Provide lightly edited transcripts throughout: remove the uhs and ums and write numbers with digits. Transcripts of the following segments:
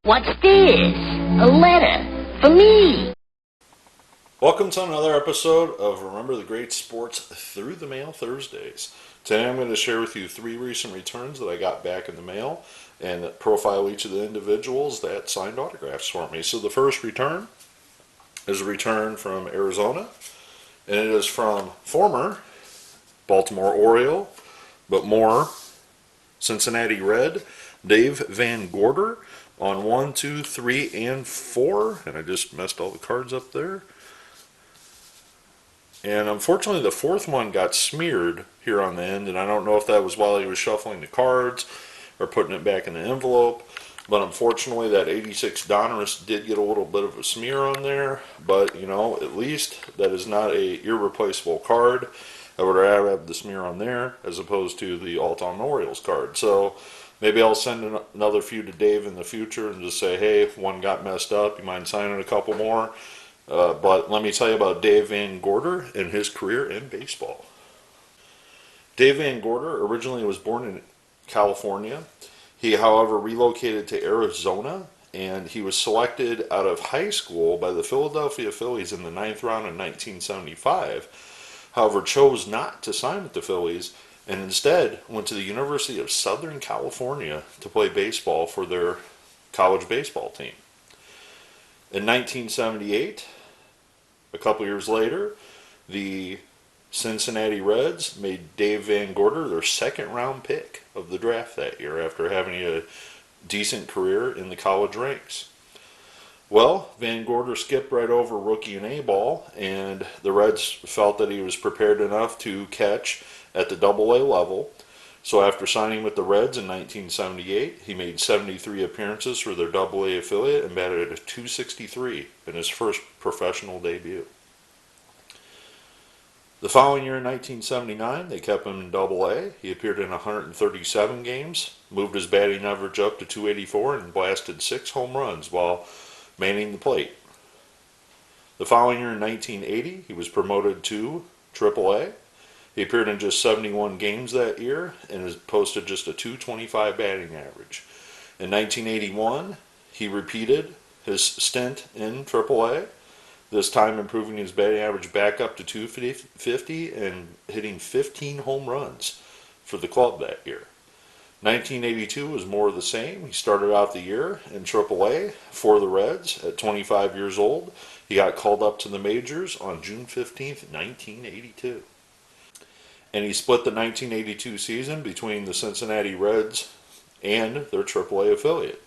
What's this? A letter for me. Welcome to another episode of Remember the Great Sports Through the Mail Thursdays. Today I'm going to share with you 3 recent returns that I got back in the mail and profile each of the individuals that signed autographs for me. So the first return is a return from Arizona, and it is from former Baltimore Oriole, but more Cincinnati Red, Dave Van Gorder on 1, 2, 3, and 4. And I just messed all the cards up there. And unfortunately, the 4th one got smeared here on the end, and I don't know if that was while he was shuffling the cards or putting it back in the envelope. But unfortunately, that 86 Donruss did get a little bit of a smear on there. But, you know, at least that is not a irreplaceable card. I would rather have the smear on there as opposed to the all-time Orioles card. So maybe I'll send another few to Dave in the future and just say, hey, if one got messed up, you mind signing a couple more? But let me tell you about Dave Van Gorder and his career in baseball. Dave Van Gorder originally was born in California. He, however, relocated to Arizona, and he was selected out of high school by the Philadelphia Phillies in the 9th round in 1975. However, chose not to sign with the Phillies and instead went to the University of Southern California to play baseball for their college baseball team. In 1978, a couple years later, the Cincinnati Reds made Dave Van Gorder their 2nd round pick of the draft that year after having a decent career in the college ranks. Well, Van Gorder skipped right over rookie and A-ball, and the Reds felt that he was prepared enough to catch at the Double-A level. So after signing with the Reds in 1978, he made 73 appearances for their Double-A affiliate and batted a .263 in his first professional debut. The following year in 1979, they kept him in Double-A. He appeared in 137 games, moved his batting average up to .284, and blasted 6 home runs while manning the plate. The following year in 1980, he was promoted to Triple-A. He appeared in just 71 games that year and has posted just a .225 batting average. In 1981, he repeated his stint in Triple-A, this time improving his batting average back up to .250 and hitting 15 home runs for the club that year. 1982 was more of the same. He started out the year in Triple-A for the Reds at 25 years old. He got called up to the majors on June 15th, 1982. And he split the 1982 season between the Cincinnati Reds and their Triple-A affiliate.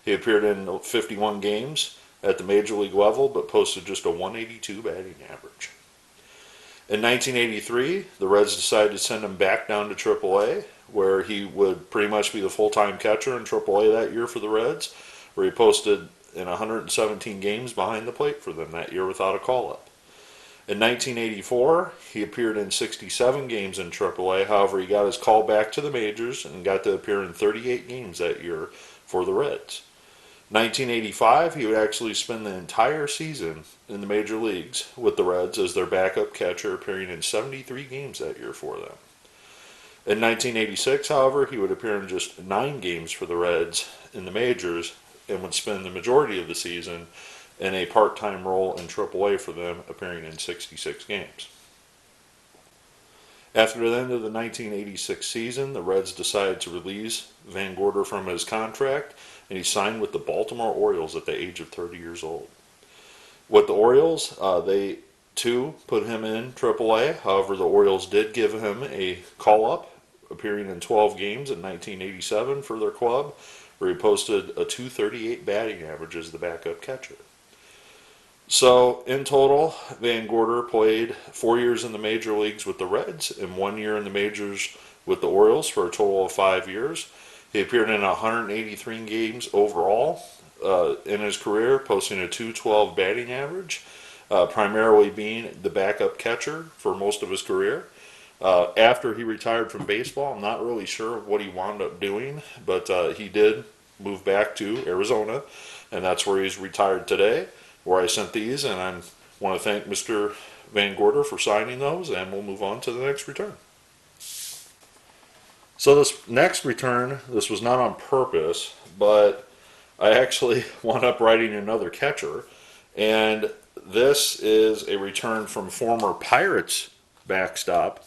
He appeared in 51 games at the major league level, but posted just a .182 batting average. In 1983, the Reds decided to send him back down to Triple-A, where he would pretty much be the full-time catcher in Triple-A that year for the Reds, where he posted in 117 games behind the plate for them that year without a call-up. In 1984, he appeared in 67 games in Triple-A. However, he got his call back to the majors and got to appear in 38 games that year for the Reds. 1985, he would actually spend the entire season in the major leagues with the Reds as their backup catcher, appearing in 73 games that year for them. In 1986, however, he would appear in just 9 games for the Reds in the majors and would spend the majority of the season in a part-time role in Triple-A for them, appearing in 66 games. After the end of the 1986 season, the Reds decided to release Van Gorder from his contract, and he signed with the Baltimore Orioles at the age of 30 years old. With the Orioles, they too put him in Triple-A. However, the Orioles did give him a call-up, appearing in 12 games in 1987 for their club, where he posted a .238 batting average as the backup catcher. So, in total, Van Gorder played 4 years in the major leagues with the Reds and 1 year in the majors with the Orioles for a total of 5 years. He appeared in 183 games overall in his career, posting a .212 batting average, primarily being the backup catcher for most of his career. After he retired from baseball, I'm not really sure what he wound up doing, but he did move back to Arizona, and that's where he's retired today, where I sent these, and I want to thank Mr. Van Gorder for signing those, and we'll move on to the next return. So this next return, this was not on purpose, but I actually wound up writing another catcher, and this is a return from former Pirates backstop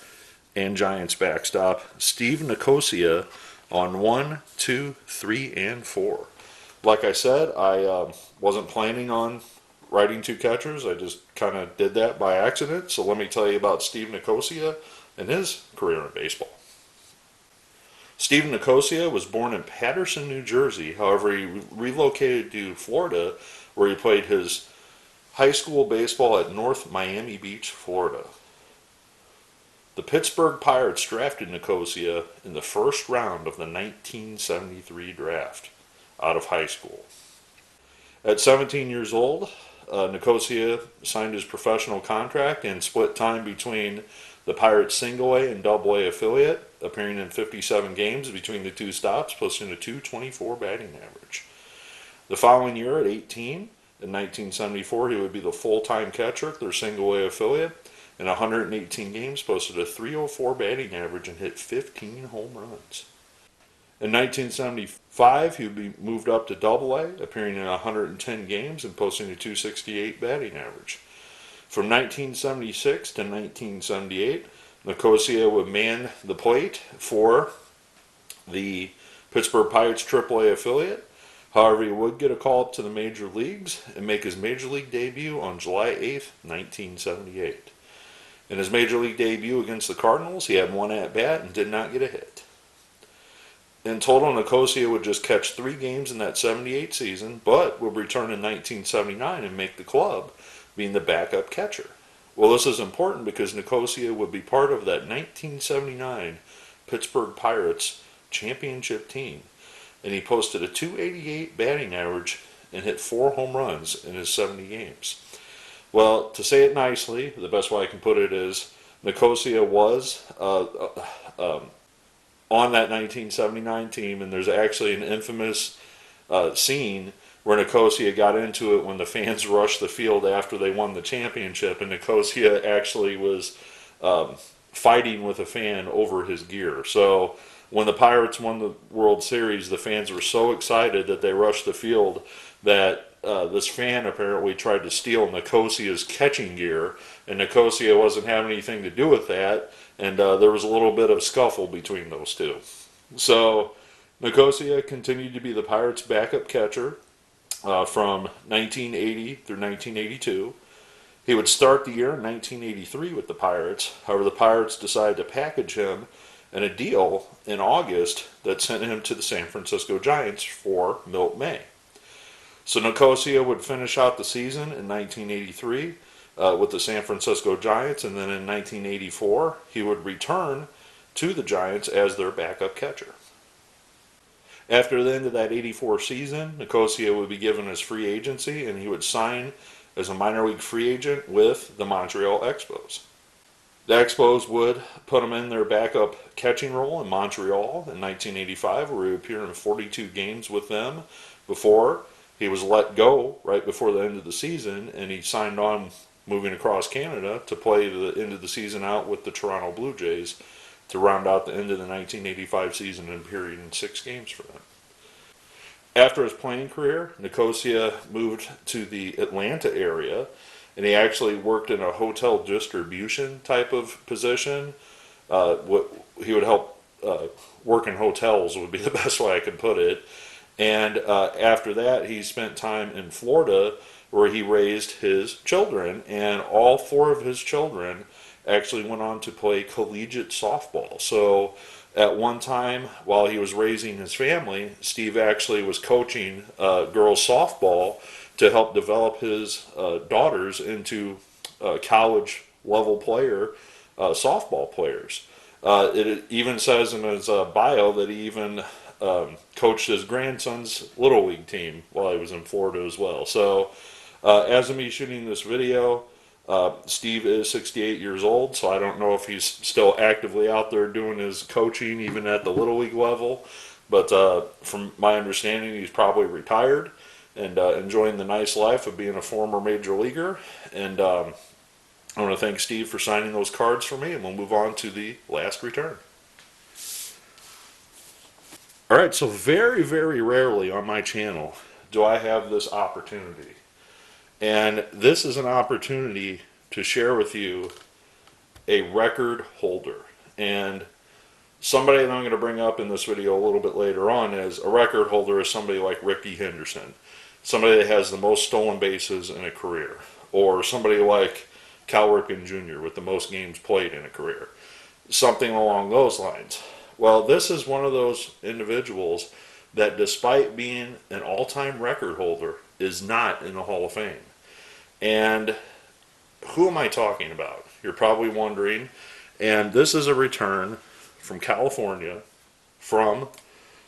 and Giants backstop Steve Nicosia on 1, 2, 3, and 4. Like I said, I wasn't planning on writing two catchers. I just kind of did that by accident. So let me tell you about Steve Nicosia and his career in baseball. Steve Nicosia was born in Paterson, New Jersey. However, he relocated to Florida, where he played his high school baseball at North Miami Beach, Florida. The Pittsburgh Pirates drafted Nicosia in the first round of the 1973 draft out of high school. At 17 years old, Nicosia signed his professional contract and split time between the Pirates single A and double A affiliate, appearing in 57 games between the two stops, posting a .224 batting average. The following year, at 18, in 1974, he would be the full-time catcher at their single A affiliate. In 118 games, posted a .304 batting average and hit 15 home runs. In 1975, he would be moved up to Double A, appearing in 110 games and posting a .268 batting average. From 1976 to 1978, Nicosia would man the plate for the Pittsburgh Pirates AAA affiliate. However, he would get a call up to the major leagues and make his major league debut on July 8, 1978. In his major league debut against the Cardinals, he had one at-bat and did not get a hit. In total, Nicosia would just catch 3 games in that 78 season, but would return in 1979 and make the club, being the backup catcher. Well, this is important because Nicosia would be part of that 1979 Pittsburgh Pirates championship team, and he posted a .288 batting average and hit 4 home runs in his 70 games. Well, to say it nicely, the best way I can put it is Nicosia was on that 1979 team, and there's actually an infamous scene where Nicosia got into it when the fans rushed the field after they won the championship, and Nicosia actually was fighting with a fan over his gear. So when the Pirates won the World Series, the fans were so excited that they rushed the field that this fan apparently tried to steal Nicosia's catching gear, and Nicosia wasn't having anything to do with that, and there was a little bit of scuffle between those two. So Nicosia continued to be the Pirates' backup catcher from 1980 through 1982. He would start the year in 1983 with the Pirates. However, the Pirates decided to package him in a deal in August that sent him to the San Francisco Giants for Milt May. So Nicosia would finish out the season in 1983 with the San Francisco Giants, and then in 1984 he would return to the Giants as their backup catcher. After the end of that 84 season, Nicosia would be given his free agency, and he would sign as a minor league free agent with the Montreal Expos. The Expos would put him in their backup catching role in Montreal in 1985, where he would appear in 42 games with them before he was let go right before the end of the season, and he signed on moving across Canada to play the end of the season out with the Toronto Blue Jays to round out the end of the 1985 season and appearing in 6 games for them. After his playing career, Nicosia moved to the Atlanta area, and he actually worked in a hotel distribution type of position. He would help work in hotels would be the best way I could put it. And after that, he spent time in Florida where he raised his children, and all 4 of his children actually went on to play collegiate softball. So at one time, while he was raising his family, Steve actually was coaching girls softball to help develop his daughters into college level player softball players. It even says in his bio that he even coached his grandson's Little League team while he was in Florida as well. So as of me shooting this video, Steve is 68 years old, so I don't know if he's still actively out there doing his coaching even at the Little League level, but from my understanding he's probably retired and enjoying the nice life of being a former major leaguer. And I want to thank Steve for signing those cards for me, and we'll move on to the last return. Alright, so very, very rarely on my channel do I have this opportunity? And this is an opportunity to share with you a record holder. And somebody that I'm going to bring up in this video a little bit later on as a record holder is somebody like Ricky Henderson, somebody that has the most stolen bases in a career, or somebody like Cal Ripken Jr. with the most games played in a career, something along those lines. Well, this is one of those individuals that, despite being an all-time record holder, is not in the Hall of Fame. And who am I talking about? You're probably wondering. And this is a return from California from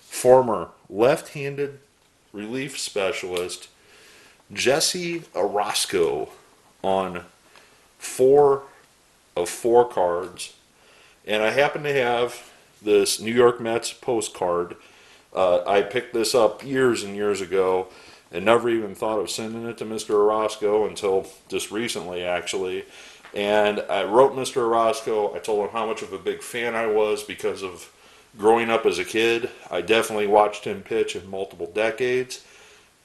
former left-handed relief specialist Jesse Orosco on 4 of 4 cards. And I happen to have this New York Mets postcard. I picked this up years and years ago and never even thought of sending it to Mr. Orosco until just recently, actually. And I wrote Mr. Orosco. I told him how much of a big fan I was because of growing up as a kid. I definitely watched him pitch in multiple decades.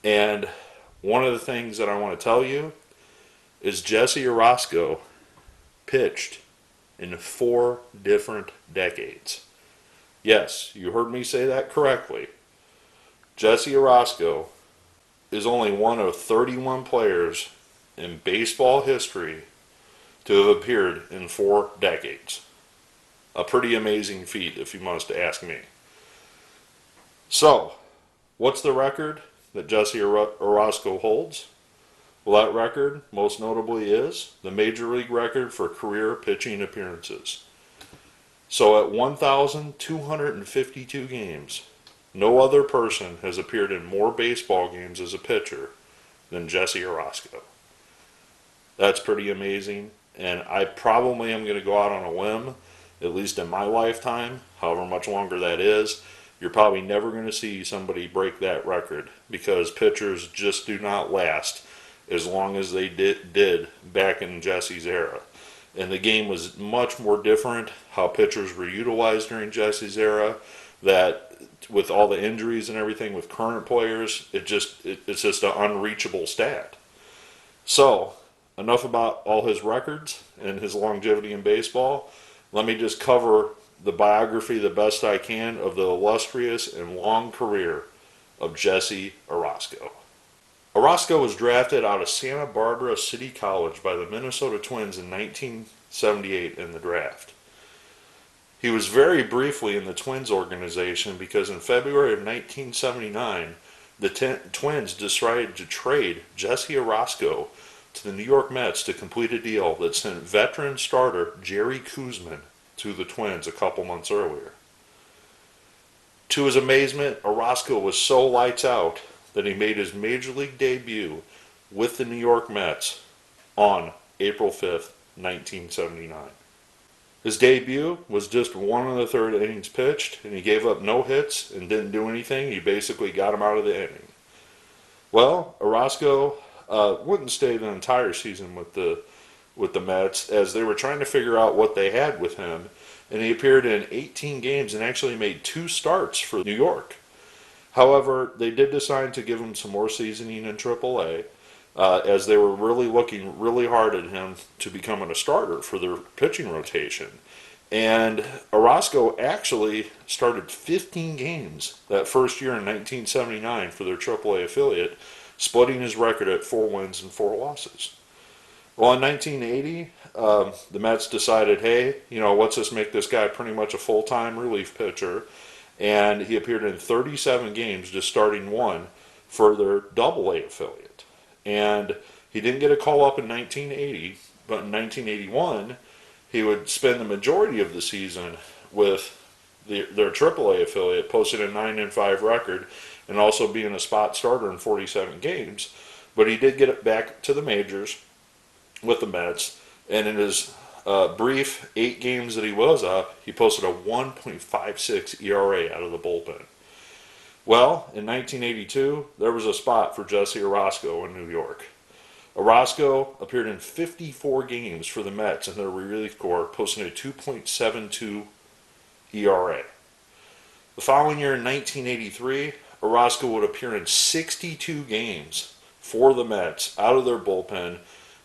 And one of the things that I want to tell you is Jesse Orosco pitched in 4 different decades. Yes, you heard me say that correctly. Jesse Orosco is only one of 31 players in baseball history to have appeared in 4 decades. A pretty amazing feat, if you must ask me. So, what's the record that Jesse Orosco holds? Well, that record, most notably, is the Major League record for career pitching appearances. So at 1,252 games, no other person has appeared in more baseball games as a pitcher than Jesse Orosco. That's pretty amazing, and I probably am going to go out on a limb, at least in my lifetime, however much longer that is. You're probably never going to see somebody break that record because pitchers just do not last as long as they did back in Jesse's era. And the game was much more different, how pitchers were utilized during Jesse's era, that with all the injuries and everything with current players, it's just an unreachable stat. So, enough about all his records and his longevity in baseball. Let me just cover the biography the best I can of the illustrious and long career of Jesse Orosco. Orosco was drafted out of Santa Barbara City College by the Minnesota Twins in 1978 in the draft. He was very briefly in the Twins organization because in February of 1979, the Twins decided to trade Jesse Orosco to the New York Mets to complete a deal that sent veteran starter Jerry Koosman to the Twins a couple months earlier. To his amazement, Orosco was so lights out that he made his Major League debut with the New York Mets on April 5th, 1979. His debut was just 1 1/3 innings pitched, and he gave up no hits and didn't do anything. He basically got him out of the inning. Well, Orosco wouldn't stay the entire season with the Mets as they were trying to figure out what they had with him, and he appeared in 18 games and actually made 2 starts for New York. However, they did decide to give him some more seasoning in AAA, as they were really looking really hard at him to becoming a starter for their pitching rotation. And Orosco actually started 15 games that first year in 1979 for their AAA affiliate, splitting his record at 4 wins and 4 losses. Well, in 1980, the Mets decided, hey, let's just make this guy pretty much a full-time relief pitcher. And he appeared in 37 games, just starting 1 for their AA affiliate. And he didn't get a call-up in 1980, but in 1981, he would spend the majority of the season with their AAA affiliate, posting a 9-5 record, and also being a spot starter in 47 games. But he did get it back to the majors with the Mets, and in his brief 8 games that he was up, he posted a 1.56 ERA out of the bullpen. Well, in 1982, there was a spot for Jesse Orosco in New York. Orosco appeared in 54 games for the Mets in their relief corps, posting a 2.72 ERA. The following year, in 1983, Orosco would appear in 62 games for the Mets out of their bullpen,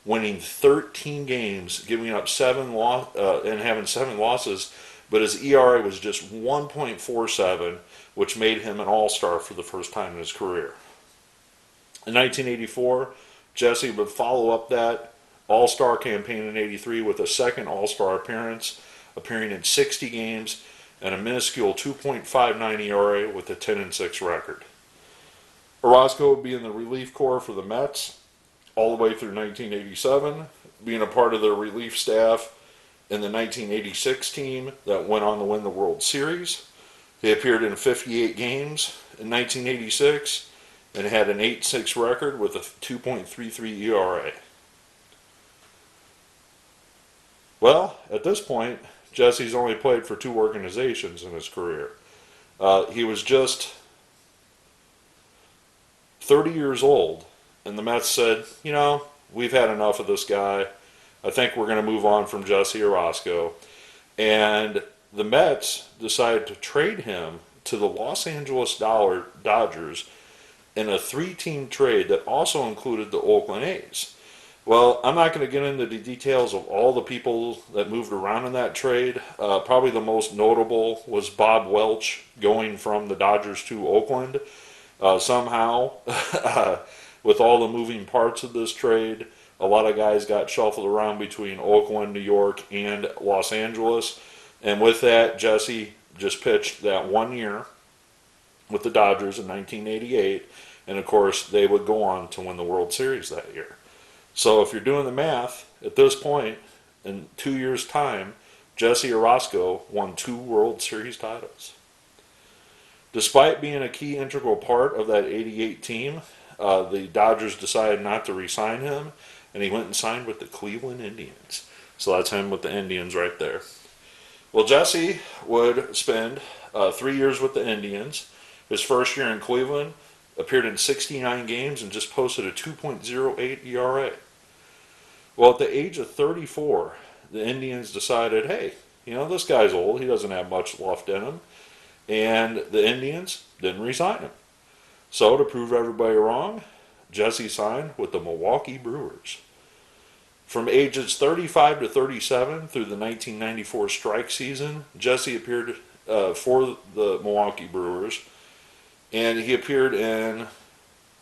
winning 13 games, giving up and having 7 losses, but his ERA was just 1.47, which made him an all-star for the first time in his career. In 1984, Jesse would follow up that all-star campaign in 83 with a second all-star appearance, appearing in 60 games and a minuscule 2.59 ERA with a 10-6 record. Orosco would be in the relief corps for the Mets all the way through 1987, being a part of their relief staff in the 1986 team that went on to win the World Series. He appeared in 58 games in 1986 and had an 8-6 record with a 2.33 ERA. Well, at this point, Jesse's only played for 2 organizations in his career. He was just 30 years old, and the Mets said, you know, we've had enough of this guy. I think we're going to move on from Jesse Orosco. And the Mets decided to trade him to the Los Angeles Dodgers in a 3-team trade that also included the Oakland A's. Well, I'm not going to get into the details of all the people that moved around in that trade. Probably the most notable was Bob Welch going from the Dodgers to Oakland. Somehow, with all the moving parts of this trade, a lot of guys got shuffled around between Oakland, New York, and Los Angeles. And with that, Jesse just pitched that 1 year with the Dodgers in 1988. And of course, they would go on to win the World Series that year. So if you're doing the math, at this point, in 2 years' time, Jesse Orosco won 2 World Series titles. Despite being a key integral part of that 88 team, the Dodgers decided not to re-sign him, and he went and signed with the Cleveland Indians. So that's him with the Indians right there. Well, Jesse would spend 3 years with the Indians. His first year in Cleveland, appeared in 69 games and just posted a 2.08 ERA. Well, at the age of 34, the Indians decided, hey, you know, this guy's old. He doesn't have much left in him. And the Indians didn't re-sign him. So to prove everybody wrong, Jesse signed with the Milwaukee Brewers. From ages 35 to 37 through the 1994 strike season, Jesse appeared for the Milwaukee Brewers, and he appeared in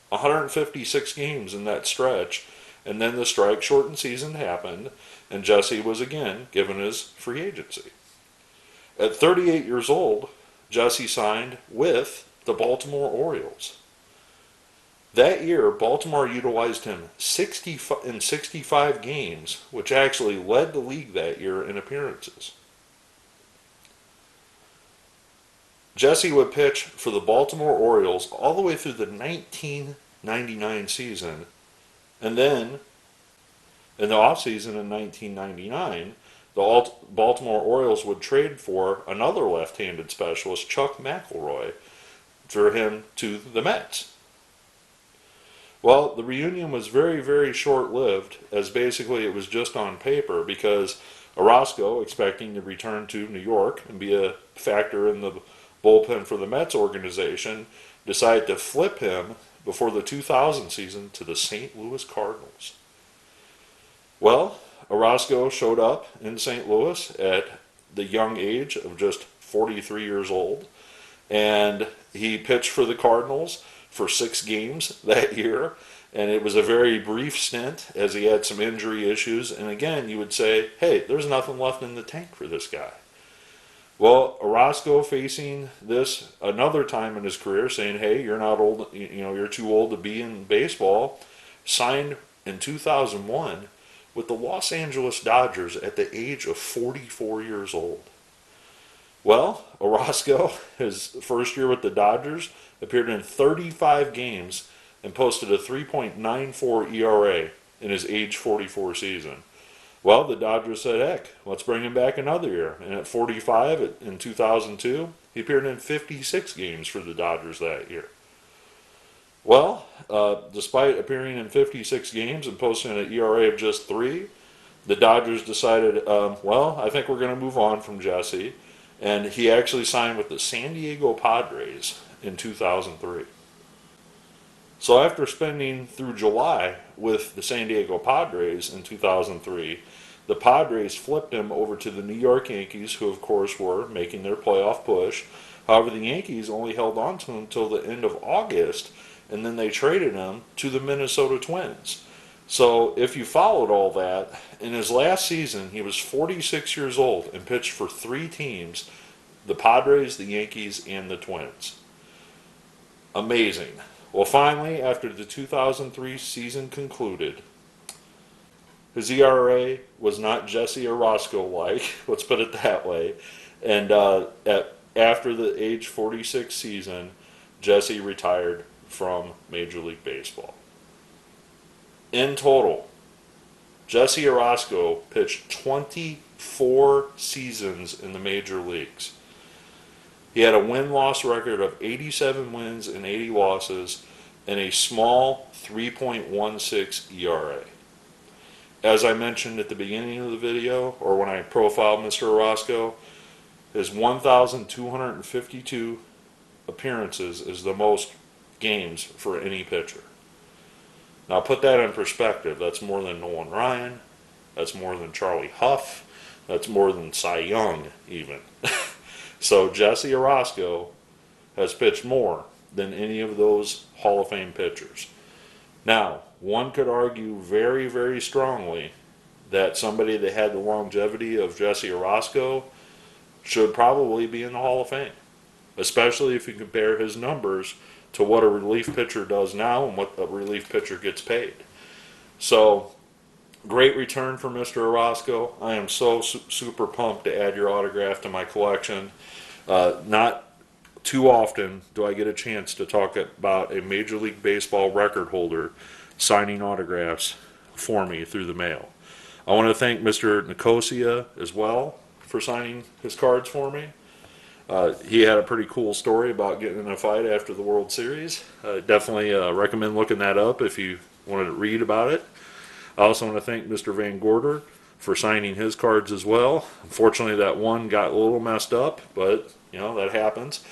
156 games in that stretch. And then the strike shortened season happened, and Jesse was again given his free agency. At 38 years old, Jesse signed with the Baltimore Orioles. That year, Baltimore utilized him in 65 games, which actually led the league that year in appearances. Jesse would pitch for the Baltimore Orioles all the way through the 1999 season. And then, in the offseason in 1999, the Baltimore Orioles would trade for another left-handed specialist, Chuck McElroy, for him to the Mets. Well, the reunion was very, very short-lived, as basically it was just on paper, because Orosco, expecting to return to New York and be a factor in the bullpen for the Mets organization, decided to flip him before the 2000 season to the St. Louis Cardinals. Well, Orosco showed up in St. Louis at the young age of just 43 years old, and he pitched for the Cardinals for 6 games that year, and it was a very brief stint as he had some injury issues, and again, you would say, hey, there's nothing left in the tank for this guy. Well, Orosco facing this another time in his career, saying, hey, you're not old, you're too old to be in baseball, signed in 2001 with the Los Angeles Dodgers at the age of 44 years old. Well, Orosco, his first year with the Dodgers, appeared in 35 games and posted a 3.94 ERA in his age 44 season. Well, the Dodgers said, heck, let's bring him back another year. And at 45 in 2002, he appeared in 56 games for the Dodgers that year. Well, despite appearing in 56 games and posting an ERA of just 3, the Dodgers decided, well, I think we're going to move on from Jesse. And he actually signed with the San Diego Padres in 2003. So after spending through July with the San Diego Padres in 2003, the Padres flipped him over to the New York Yankees, who of course were making their playoff push. However, the Yankees only held on to him until the end of August, and then they traded him to the Minnesota Twins. So if you followed all that, in his last season, he was 46 years old and pitched for 3 teams, the Padres, the Yankees, and the Twins. Amazing. Well, finally, after the 2003 season concluded, his ERA was not Jesse Orosco-like, let's put it that way, and after the age 46 season, Jesse retired from Major League Baseball. In total, Jesse Orosco pitched 24 seasons in the major leagues. He had a win-loss record of 87 wins and 80 losses and a small 3.16 ERA. As I mentioned at the beginning of the video, or when I profiled Mr. Orosco, his 1,252 appearances is the most games for any pitcher. Now put that in perspective. That's more than Nolan Ryan. That's more than Charlie Huff. That's more than Cy Young even. So Jesse Orosco has pitched more than any of those Hall of Fame pitchers. Now, one could argue very, very strongly that somebody that had the longevity of Jesse Orosco should probably be in the Hall of Fame, especially if you compare his numbers to what a relief pitcher does now and what a relief pitcher gets paid. So, great return for Mr. Orosco. I am so super pumped to add your autograph to my collection. Not too often do I get a chance to talk about a Major League Baseball record holder signing autographs for me through the mail. I want to thank Mr. Nicosia as well for signing his cards for me. He had a pretty cool story about getting in a fight after the World Series. Definitely recommend looking that up if you wanted to read about it. I also want to thank Mr. Van Gorder for signing his cards as well. Unfortunately, that one got a little messed up, but you know, that happens.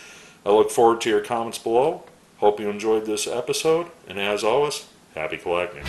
I look forward to your comments below. Hope you enjoyed this episode, and as always, happy collecting.